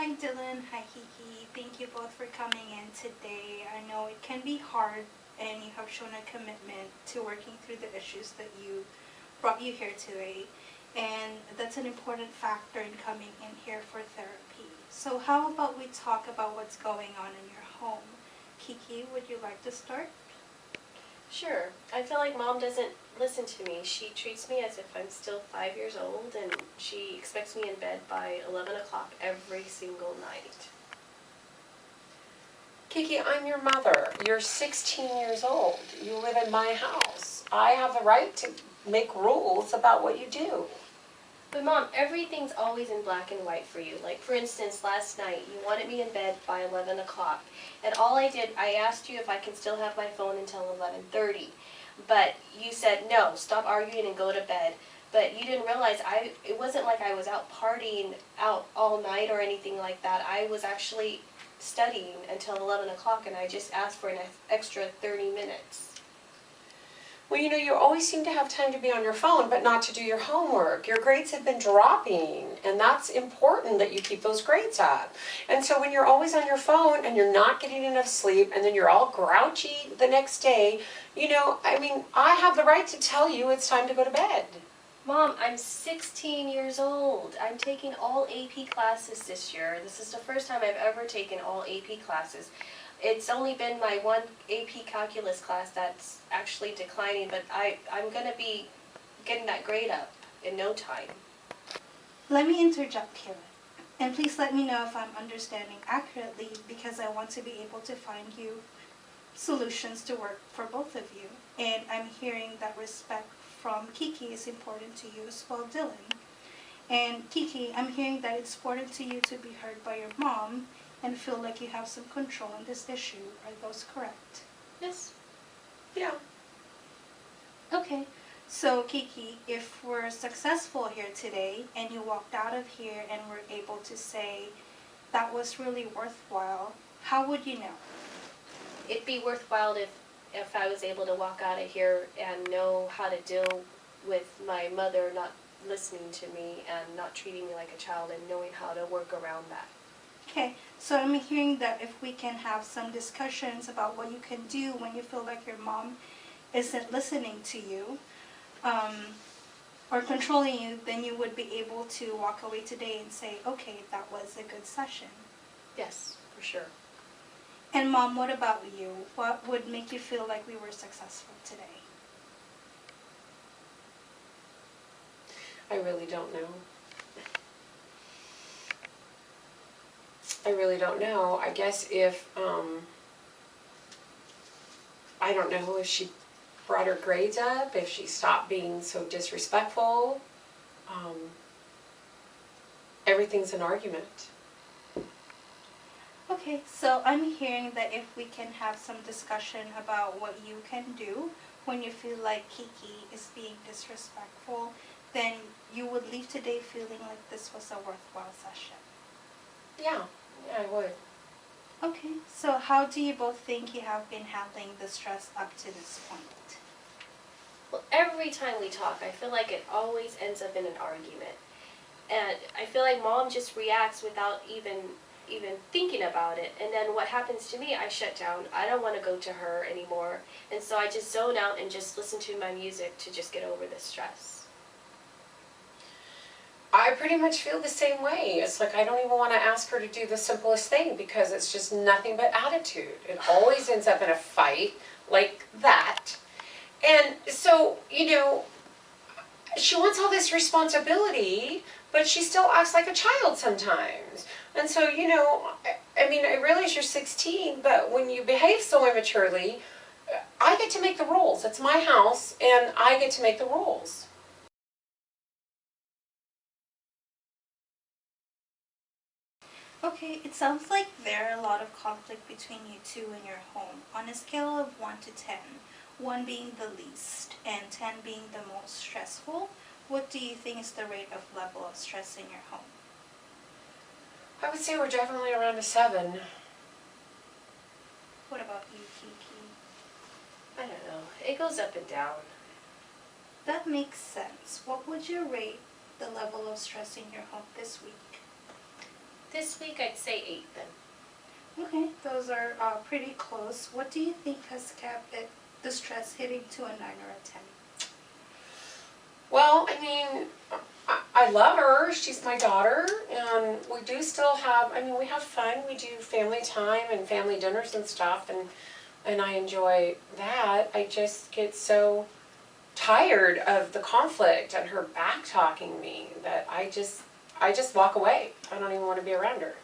Hi Dylan, hi Kiki. Thank you both for coming in today. I know it can be hard and you have shown a commitment to working through the issues that brought you here today. And that's an important factor in coming in here for therapy. So how about we talk about what's going on in your home? Kiki, would you like to start? Sure. I feel like Mom doesn't listen to me. She treats me as if I'm still 5 years old, and she expects me in bed by 11 o'clock every single night. Kiki, I'm your mother. You're 16 years old. You live in my house. I have the right to make rules about what you do. But Mom, everything's always in black and white for you. Like, for instance, last night, you wanted me in bed by 11 o'clock. And I asked you if I can still have my phone until 11:30. But you said, no, stop arguing and go to bed. But you didn't realize it wasn't like I was out partying out all night or anything like that. I was actually studying until 11 o'clock, and I just asked for an extra 30 minutes. Well, you always seem to have time to be on your phone, but not to do your homework. Your grades have been dropping, and that's important that you keep those grades up. And so when you're always on your phone and you're not getting enough sleep, and then you're all grouchy the next day, I have the right to tell you it's time to go to bed. Mom, I'm 16 years old. I'm taking all AP classes this year. This is the first time I've ever taken all AP classes. It's only been my one AP calculus class that's actually declining, but I'm going to be getting that grade up in no time. Let me interject here. And please let me know if I'm understanding accurately, because I want to be able to find you solutions to work for both of you. And I'm hearing that respect from Kiki is important to you as well, Dylan. And Kiki, I'm hearing that it's important to you to be heard by your mom and feel like you have some control on this issue. Are those correct? Yes. Yeah. Okay. So Kiki, if we're successful here today and you walked out of here and were able to say that was really worthwhile, how would you know? It'd be worthwhile if I was able to walk out of here and know how to deal with my mother not listening to me and not treating me like a child, and knowing how to work around that. Okay, so I'm hearing that if we can have some discussions about what you can do when you feel like your mom isn't listening to you or controlling you, then you would be able to walk away today and say, okay, that was a good session. Yes, for sure. And Mom, what about you? What would make you feel like we were successful today? I really don't know. I really don't know. I guess if, I don't know if she brought her grades up, if she stopped being so disrespectful. Everything's an argument. Okay, so I'm hearing that if we can have some discussion about what you can do when you feel like Kiki is being disrespectful, then you would leave today feeling like this was a worthwhile session. Yeah, I would. Okay, so how do you both think you have been handling the stress up to this point? Well, every time we talk, I feel like it always ends up in an argument. And I feel like Mom just reacts without even thinking about it. And then what happens to me, I shut down. I don't want to go to her anymore. And so I just zone out and just listen to my music to just get over the stress. I pretty much feel the same way. It's like I don't even want to ask her to do the simplest thing, because it's just nothing but attitude. It always ends up in a fight like that. And so, she wants all this responsibility, but she still acts like a child sometimes. And so, I realize you're 16, but when you behave so immaturely, I get to make the rules. It's my house, and I get to make the rules. Okay, it sounds like there are a lot of conflict between you two in your home. On a scale of 1 to 10, 1 being the least and 10 being the most stressful, what do you think is the rate of level of stress in your home? I would say we're definitely around a 7. What about you, Kiki? I don't know. It goes up and down. That makes sense. What would you rate the level of stress in your home this week? This week I'd say 8 then. Okay, those are pretty close. What do you think has kept the stress hitting to a 9 or a 10? Well, I mean, I love her. She's my daughter, and we do still have, I mean, we have fun. We do family time and family dinners and stuff, and I enjoy that. I just get so tired of the conflict and her back talking me that I just walk away. I don't even want to be around her.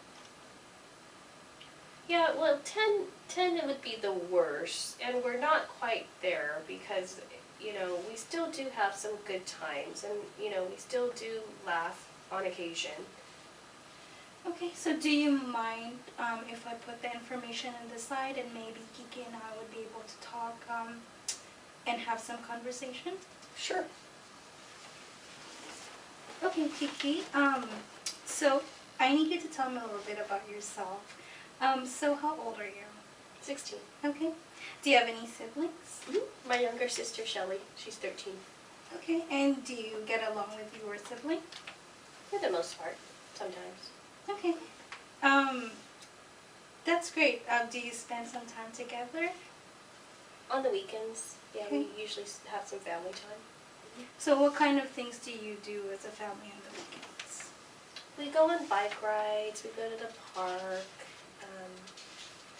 Yeah, well, 10 it would be the worst, and we're not quite there because, you know, we still do have some good times, and, you know, we still do laugh on occasion. Okay, so do you mind if I put the information on the side and maybe Kiki and I would be able to talk and have some conversation? Sure. Okay, Kiki, so I need you to tell me a little bit about yourself. So how old are you? 16. Okay. Do you have any siblings? Mm-hmm. My younger sister, Shelly, she's 13. Okay, and do you get along with your sibling? For the most part, sometimes. Okay. That's great. Do you spend some time together? On the weekends, yeah, Okay. we usually have some family time. So what kind of things do you do as a family on the weekends? We go on bike rides, we go to the park,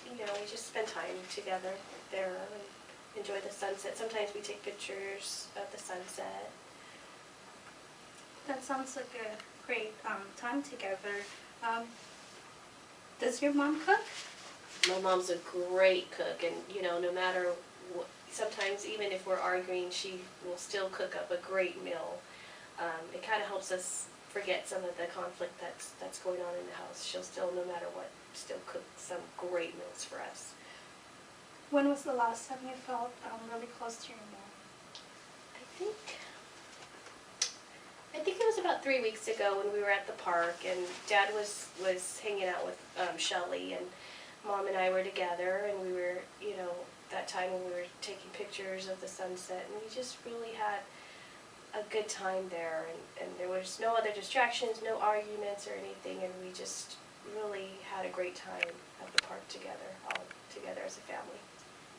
you know, we just spend time together there and enjoy the sunset. Sometimes we take pictures of the sunset. That sounds like a great time together. Does your mom cook? My mom's a great cook, and, you know, no matter what, sometimes even if we're arguing, she will still cook up a great meal. It kind of helps us forget some of the conflict that's going on in the house. She'll still, no matter what, still cook some great meals for us. When was the last time you felt really close to your mom? I think it was about 3 weeks ago when we were at the park, and Dad was hanging out with Shelly, and Mom and I were together, and we were, you know, that time when we were taking pictures of the sunset, and we just really had a good time there, and there was no other distractions, no arguments or anything, and we just really had a great time at the park together, all together as a family.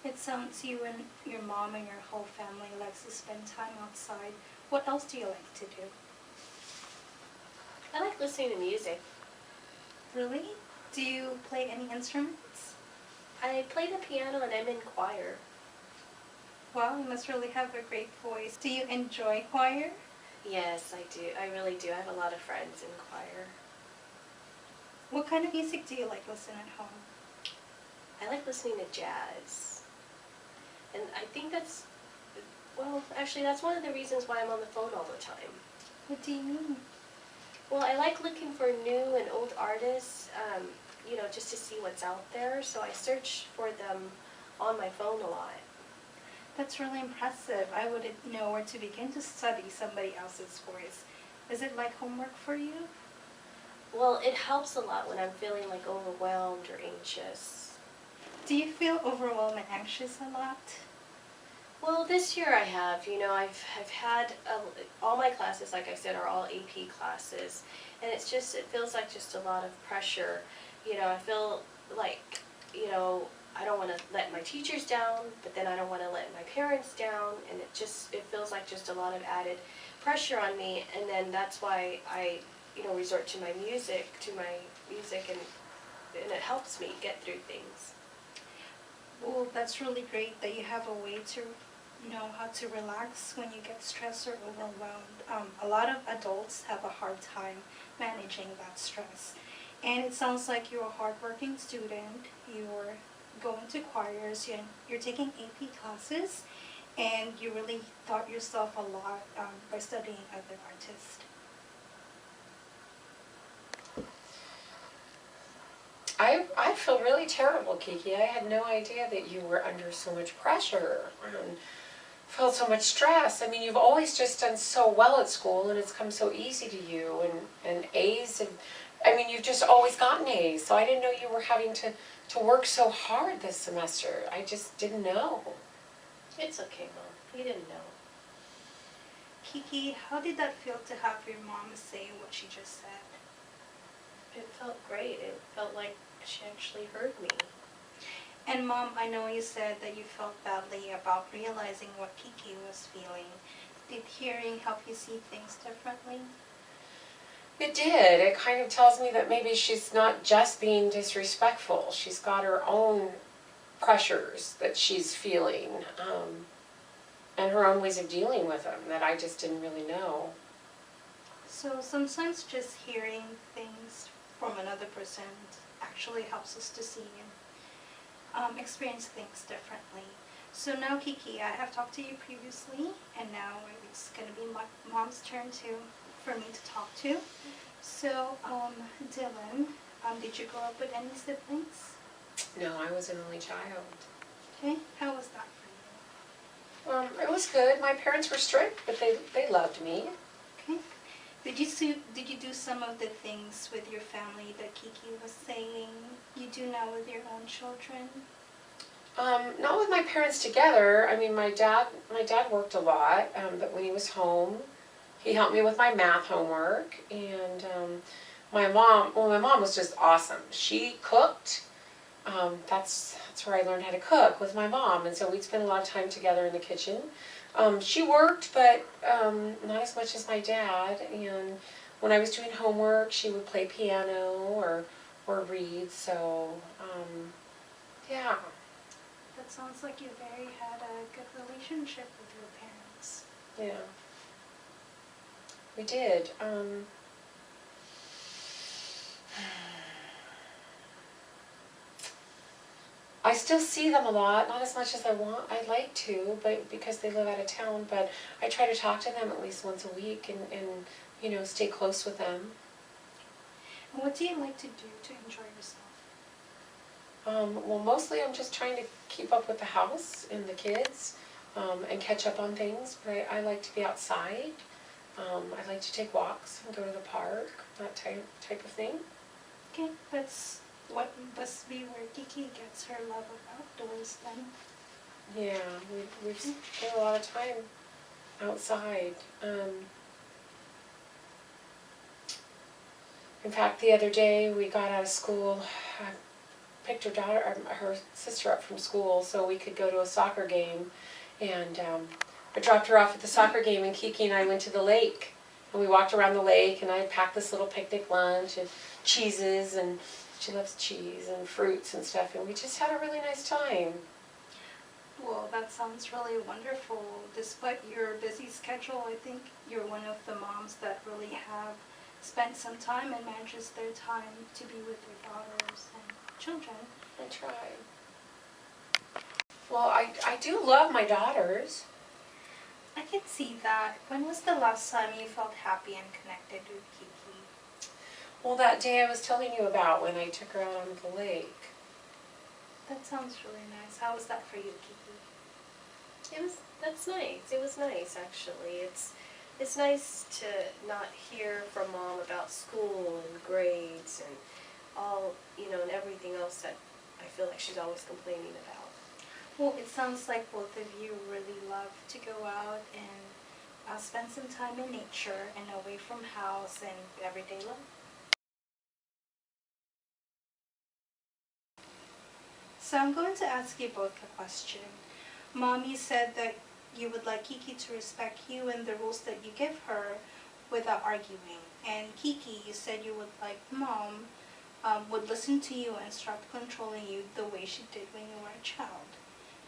It sounds you and your mom and your whole family likes to spend time outside. What else do you like to do? I like listening to music. Really? Do you play any instruments? I play the piano and I'm in choir. Wow, you must really have a great voice. Do you enjoy choir? Yes, I do. I really do. I have a lot of friends in choir. What kind of music do you like listening at home? I like listening to jazz. And I think that's, well, actually that's one of the reasons why I'm on the phone all the time. What do you mean? Well, I like looking for new and old artists, you know, just to see what's out there. So I search for them on my phone a lot. That's really impressive. I wouldn't know where to begin to study somebody else's voice. Is it like homework for you? Well, it helps a lot when I'm feeling like overwhelmed or anxious. Do you feel overwhelmed and anxious a lot? Well, this year I have. You know, I've had all my classes, like I said, are all AP classes, and it feels like just a lot of pressure. You know, I feel like, you know, I don't want to let my teachers down, but then I don't want to let my parents down, and it feels like just a lot of added pressure on me, and then that's why I, you know, resort to my music, and it helps me get through things. Well, that's really great that you have a way to know how to relax when you get stressed or overwhelmed. A lot of adults have a hard time managing that stress. And it sounds like you're a hardworking student, you're going to choirs, you're taking AP classes, and you really taught yourself a lot by studying other artists. I feel really terrible, Kiki. I had no idea that you were under so much pressure and felt so much stress. I mean, you've always just done so well at school, and it's come so easy to you, and A's, and I mean, you've just always gotten A's, so I didn't know you were having to work so hard this semester. I just didn't know. It's okay, Mom. You didn't know. Kiki, how did that feel to have your mom say what she just said? It felt great. It felt like she actually heard me. And Mom, I know you said that you felt badly about realizing what Kiki was feeling. Did hearing help you see things differently? It did. It kind of tells me that maybe she's not just being disrespectful. She's got her own pressures that she's feeling, and her own ways of dealing with them that I just didn't really know. So sometimes just hearing things from another person actually helps us to see and experience things differently. So now, Kiki, I have talked to you previously, and now it's going to be my Mom's turn for me to talk to. So, Dylan, did you grow up with any siblings? No, I was an only child. Okay, how was that for you? It was good. My parents were strict, but they loved me. Okay. Did you do some of the things with your family that Kiki was saying you do now with your own children? Not with my parents together. I mean, my dad worked a lot, but when he was home, he helped me with my math homework. And my mom was just awesome. She cooked. That's where I learned how to cook, with my mom, and so we'd spend a lot of time together in the kitchen. She worked, but not as much as my dad. And when I was doing homework, she would play piano or read. So yeah. That sounds like you had a good relationship with your parents. Yeah, we did. I still see them a lot, not as much as I'd like to, but because they live out of town, but I try to talk to them at least once a week and stay close with them. And what do you like to do to enjoy yourself? Well, mostly I'm just trying to keep up with the house and the kids, and catch up on things, but I like to be outside. I like to take walks and go to the park, that type of thing. Okay, that's what must be where Kiki gets her love of outdoors then. Yeah, we've spent a lot of time outside. In fact, the other day we got out of school, I picked her sister up from school so we could go to a soccer game, and I dropped her off at the soccer game, and Kiki and I went to the lake, and we walked around the lake, and I packed this little picnic lunch and cheeses, and she loves cheese and fruits and stuff, and we just had a really nice time. Well, that sounds really wonderful. Despite your busy schedule, I think you're one of the moms that really have spent some time and manages their time to be with their daughters and children. I try. Well, I do love my daughters. I can see that. When was the last time you felt happy and connected with Kiki? Well, that day I was telling you about when I took her out on the lake. That sounds really nice. How was that for you, Kiki? That's nice. It was nice, actually. It's nice to not hear from Mom about school and grades and all, and everything else that I feel like she's always complaining about. Well, it sounds like both of you really love to go out and spend some time in nature and away from house and everyday life. So I'm going to ask you both a question. Mom, you said that you would like Kiki to respect you and the rules that you give her without arguing. And Kiki, you said you would like Mom would listen to you and stop controlling you the way she did when you were a child.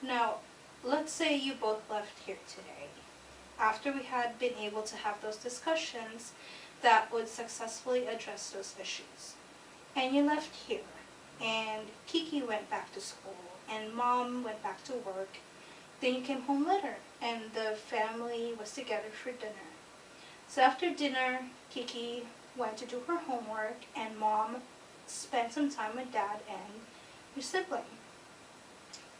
Now, let's say you both left here today. After we had been able to have those discussions that would successfully address those issues. And you left here, and Kiki went back to school, and Mom went back to work. Then you came home later, and the family was together for dinner. So after dinner, Kiki went to do her homework, and Mom spent some time with Dad and your sibling.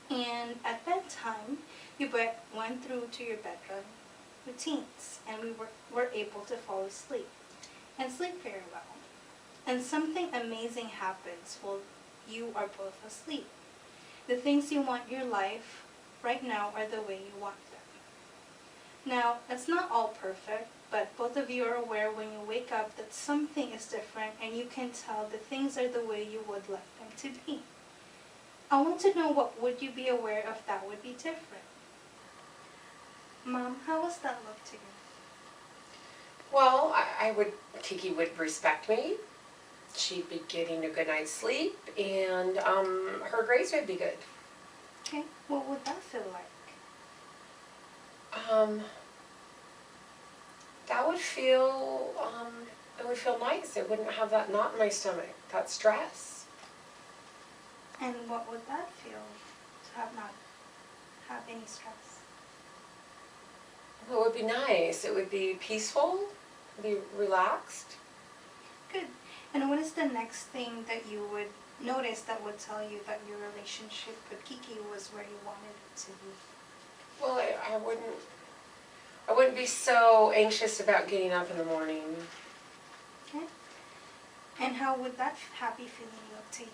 And at bedtime, you went through to your bedroom routines, and we were able to fall asleep and sleep very well. And something amazing happens while you are both asleep. The things you want in your life right now are the way you want them. Now, it's not all perfect, but both of you are aware when you wake up that something is different and you can tell that things are the way you would like them to be. I want to know, what would you be aware of that would be different? Mom, how does that look to you? Well, Kiki would respect me. She'd be getting a good night's sleep, and her grades would be good. Okay, what would that feel like? That would feel, it would feel nice. It wouldn't have that knot in my stomach, that stress. And what would that feel to not have any stress? Well, it would be nice. It would be peaceful, be relaxed. Good. And what is the next thing that you would notice that would tell you that your relationship with Kiki was where you wanted it to be? Well, I wouldn't be so anxious about getting up in the morning. Okay. And how would that happy feeling look to you?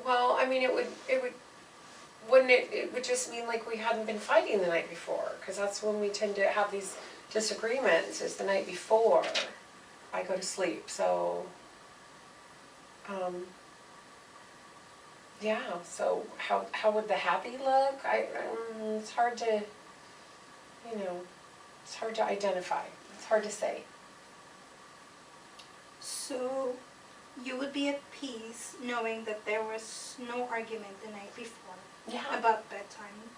Well, I mean, it would just mean like we hadn't been fighting the night before, because that's when we tend to have these disagreements, is the night before I go to sleep. So, yeah, so how would the happy look? It's hard to, it's hard to identify. It's hard to say. So you would be at peace knowing that there was no argument the night before Yeah. about bedtime,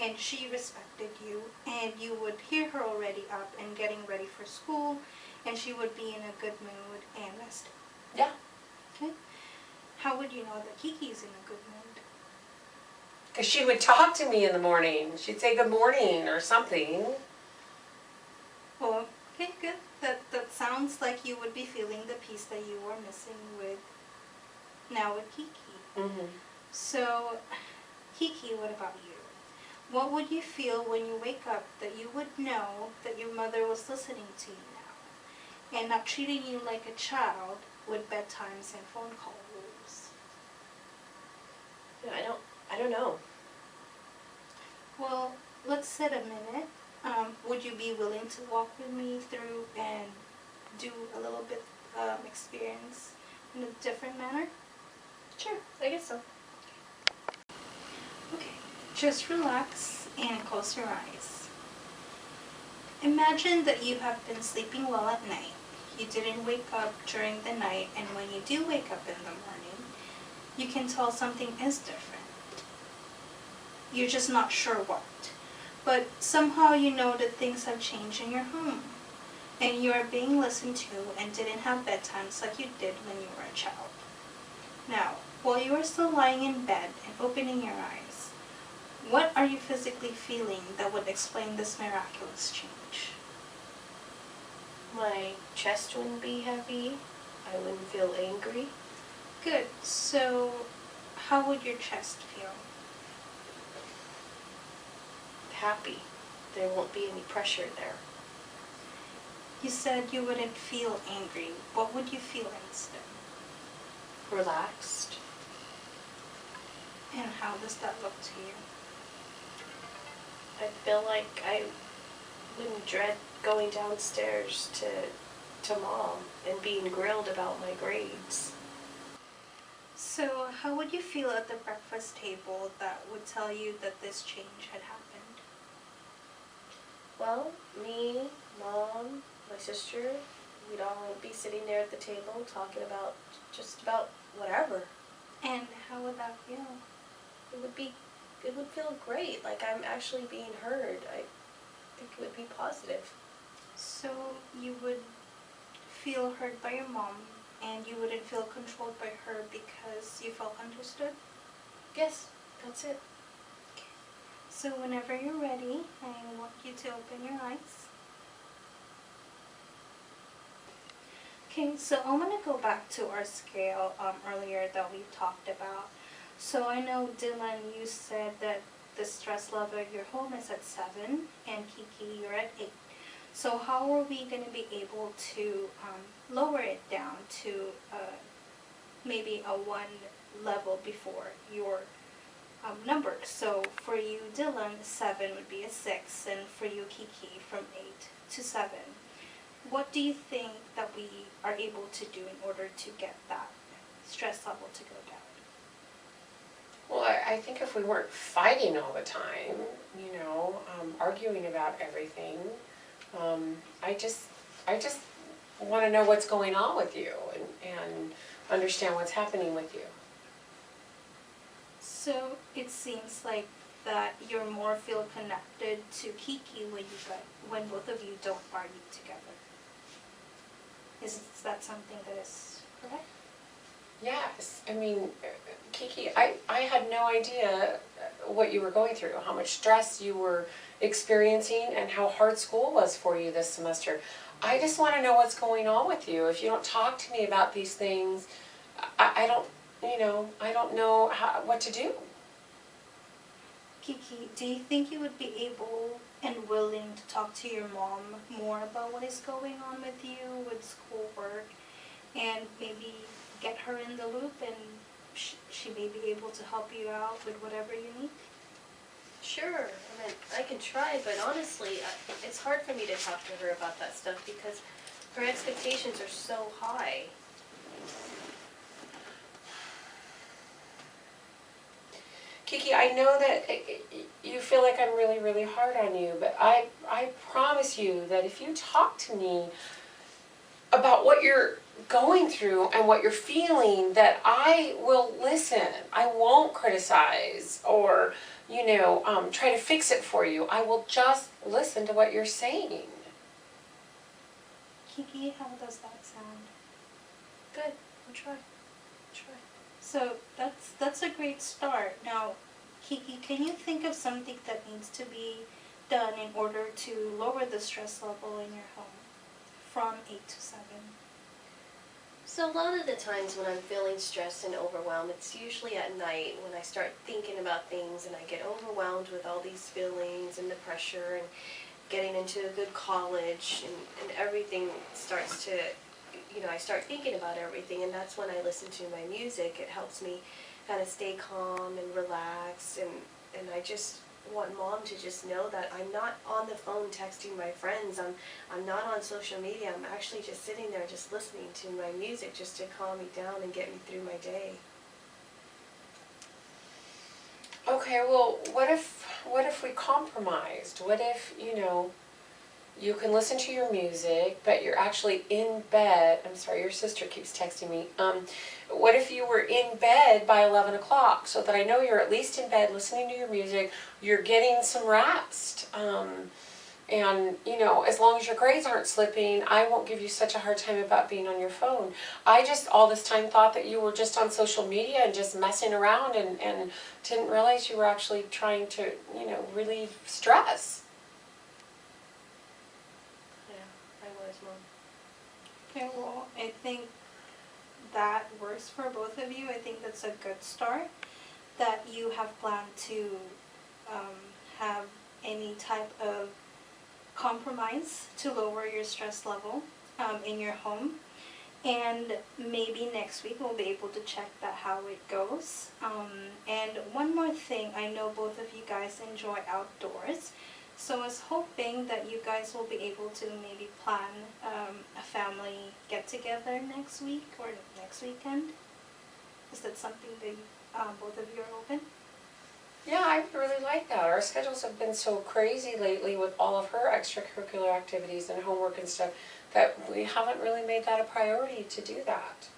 and she respected you, and you would hear her already up and getting ready for school, and she would be in a good mood and rested. Yeah. Okay. How would you know that Kiki's in a good mood? Because she would talk to me in the morning. She'd say good morning or something. Well, okay, good. That sounds like you would be feeling the peace that you were missing with Kiki. Mm-hmm. So, Kiki, what about you? What would you feel when you wake up that you would know that your mother was listening to you now and not treating you like a child with bedtimes and phone call rules? I don't know. Well, let's sit a minute. Would you be willing to walk with me through and do a little bit experience in a different manner? Sure, I guess so. Okay, just relax and close your eyes. Imagine that you have been sleeping well at night. You didn't wake up during the night, and when you do wake up in the morning, you can tell something is different. You're just not sure what. But somehow you know that things have changed in your home, and you are being listened to and didn't have bedtimes like you did when you were a child. Now, while you are still lying in bed and opening your eyes, what are you physically feeling that would explain this miraculous change? My chest wouldn't be heavy. I wouldn't feel angry. Good. So, how would your chest feel? Happy. There won't be any pressure there. You said you wouldn't feel angry. What would you feel instead? Relaxed. And how does that look to you? I feel like I wouldn't dread going downstairs to Mom and being grilled about my grades. So, how would you feel at the breakfast table that would tell you that this change had happened? Well, me, Mom, my sister, we'd all be sitting there at the table talking about just about whatever. And how would that feel? It would feel great, like I'm actually being heard. I think it would be positive. So, you would feel heard by your mom, and you wouldn't feel controlled by her because you felt understood? Yes, that's it. So whenever you're ready, I want you to open your eyes. Okay, so I'm going to go back to our scale earlier that we talked about. So I know, Dylan, you said that the stress level of your home is at 7, and Kiki, you're at 8. So how are we going to be able to lower it down to maybe a 1 level before your numbers. So for you, Dylan, 7 would be a 6, and for you, Kiki, from 8 to 7. What do you think that we are able to do in order to get that stress level to go down? Well, I think if we weren't fighting all the time, arguing about everything, I just want to know what's going on with you and understand what's happening with you. So it seems like that you're more feel connected to Kiki when both of you don't argue together. Is that something that is correct? Yes, I mean, Kiki, I had no idea what you were going through, how much stress you were experiencing, and how hard school was for you this semester. I just want to know what's going on with you. If you don't talk to me about these things, I don't know what to do. Kiki, do you think you would be able and willing to talk to your mom more about what is going on with you, with schoolwork, and maybe get her in the loop and she may be able to help you out with whatever you need? Sure, I mean, I can try, but honestly, it's hard for me to talk to her about that stuff because her expectations are so high. Kiki, I know that you feel like I'm really, really hard on you, but I promise you that if you talk to me about what you're going through and what you're feeling, that I will listen. I won't criticize or, try to fix it for you. I will just listen to what you're saying. Kiki, how does that sound? Good, I'll try. So that's a great start. Now, Kiki, can you think of something that needs to be done in order to lower the stress level in your home from 8 to 7? So a lot of the times when I'm feeling stressed and overwhelmed, it's usually at night when I start thinking about things and I get overwhelmed with all these feelings and the pressure and getting into a good college and everything starts to, I start thinking about everything, and that's when I listen to my music. It helps me kind of stay calm and relax, and I just want Mom to just know that I'm not on the phone texting my friends. I'm not on social media. I'm actually just sitting there just listening to my music just to calm me down and get me through my day. Okay, well, what if we compromised? What if, you can listen to your music, but you're actually in bed. I'm sorry, your sister keeps texting me. What if you were in bed by 11 o'clock so that I know you're at least in bed listening to your music, you're getting some rest. And, as long as your grades aren't slipping, I won't give you such a hard time about being on your phone. I just all this time thought that you were just on social media and just messing around and didn't realize you were actually trying to, relieve stress. Okay, well, I think that works for both of you. I think that's a good start, that you have planned to have any type of compromise to lower your stress level in your home. And maybe next week we'll be able to check that how it goes. And one more thing, I know both of you guys enjoy outdoors. So I was hoping that you guys will be able to maybe plan a family get-together next week or next weekend. Is that something that both of you are open? Yeah, I really like that. Our schedules have been so crazy lately with all of her extracurricular activities and homework and stuff that we haven't really made that a priority to do that.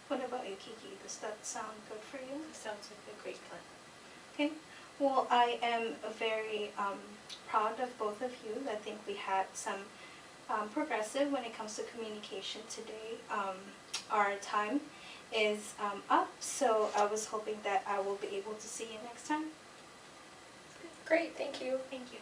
What about you, Kiki? Does that sound good for you? Sounds like a great plan. Okay. Well, I am very proud of both of you. I think we had some progressive when it comes to communication today. Our time is up, so I was hoping that I will be able to see you next time. Great, thank you. Thank you.